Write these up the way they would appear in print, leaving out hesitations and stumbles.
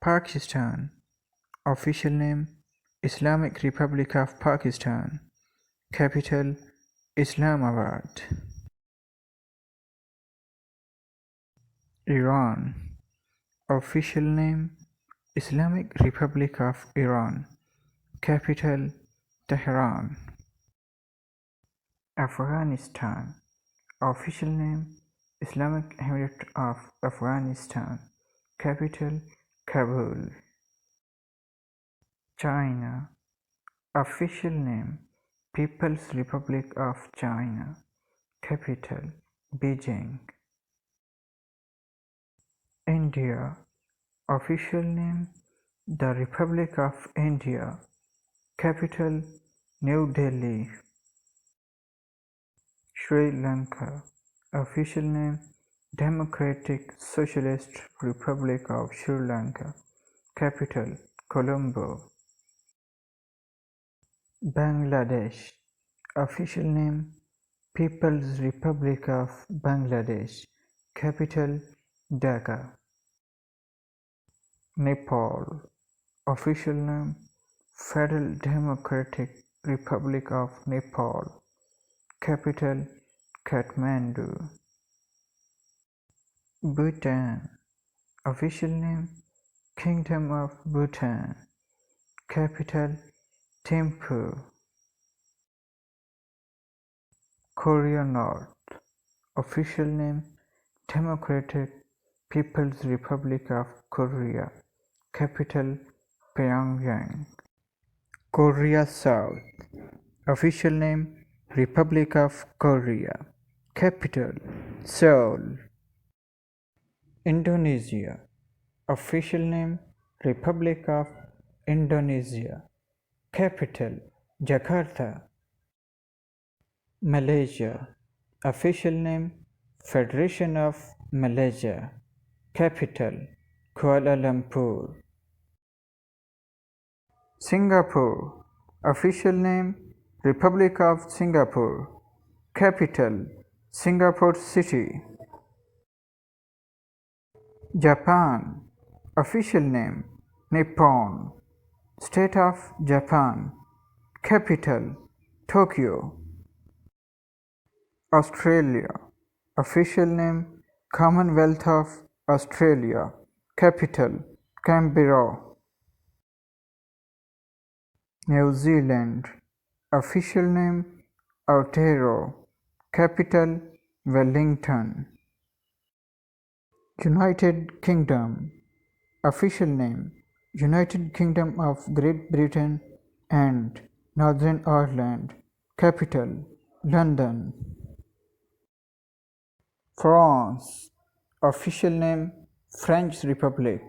Pakistan. Official name Islamic Republic of Pakistan. Capital Islamabad. Iran. Official name Islamic Republic of Iran. Capital Tehran. Afghanistan. Official name Islamic Emirate of Afghanistan. Capital Kabul. China. Official name People's Republic of China. Capital Beijing. India. Official name The Republic of India. Capital New Delhi. Sri Lanka. Official name Democratic Socialist Republic of Sri Lanka. Capital Colombo. Bangladesh. Official name People's Republic of Bangladesh. Capital Dhaka. Nepal. Official name Federal Democratic Republic of Nepal. Capital Kathmandu. Bhutan. Official name Kingdom of Bhutan. Capital Thimphu. Korea North. Official name Democratic People's Republic of Korea. Capital Pyongyang. Korea South. Official name Republic of Korea. Capital Seoul. Indonesia. Official name Republic of Indonesia. Capital Jakarta. Malaysia. Official name Federation of Malaysia. Capital Kuala Lumpur. Singapore. Official name Republic of Singapore. Capital Singapore City. Japan. Official name Nippon. State of Japan. Capital Tokyo. Australia. Official name Commonwealth of Australia. Capital Canberra. New Zealand. Official name Aotearoa. Capital Wellington. United Kingdom. Official name United Kingdom of Great Britain and Northern Ireland. Capital London. France. Official name French Republic.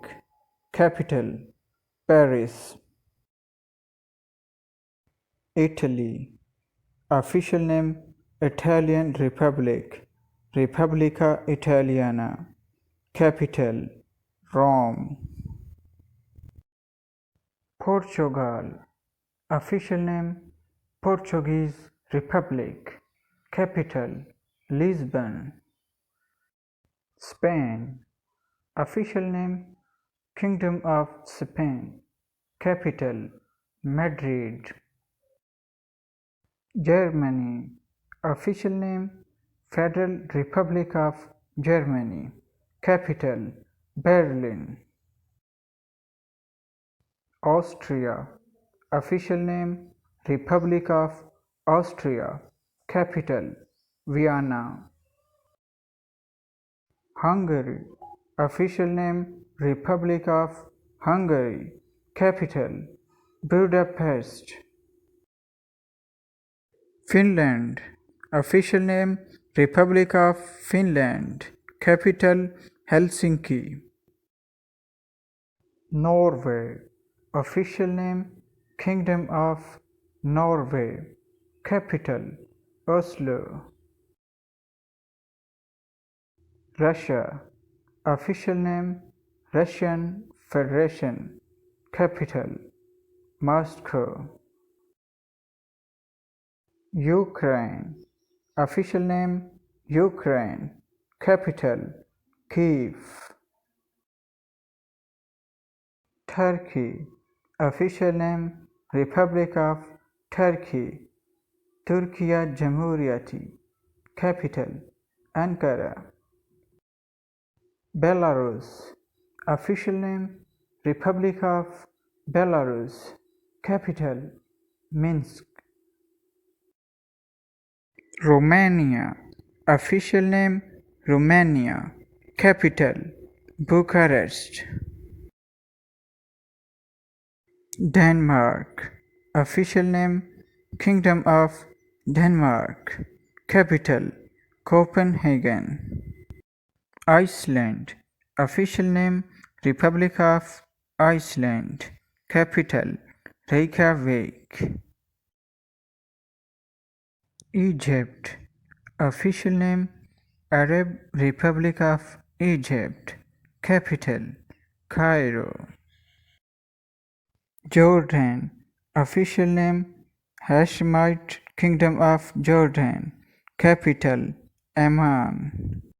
Capital Paris. Italy. Official name Italian Republic. Repubblica Italiana. Capital Rome. Portugal. Official name Portuguese Republic. Capital Lisbon. Spain. Official name Kingdom of Spain. Capital Madrid. Germany. Official name Federal Republic of Germany. Capital Berlin. Austria. Official name Republic of Austria. Capital Vienna. Hungary. Official name Republic of Hungary. Capital Budapest. Finland. Official name Republic of Finland. Capital Helsinki. Norway. Official name Kingdom of Norway. Capital Oslo. Russia. Official name Russian Federation. Capital Moscow. Ukraine. Official name Ukraine. Capital Kiev. Turkey. Official name Republic of Turkey. Türkiye Cumhuriyeti. Capital Ankara. Belarus. Official name Republic of Belarus. Capital Minsk. Romania. Official name Romania. Capital Bucharest. Denmark. Official name Kingdom of Denmark. Capital Copenhagen. Iceland. Official name Republic of Iceland. Capital Reykjavik. Egypt. Official name Arab Republic of Egypt. Capital Cairo. Jordan. Official name Hashemite Kingdom of Jordan. Capital Amman.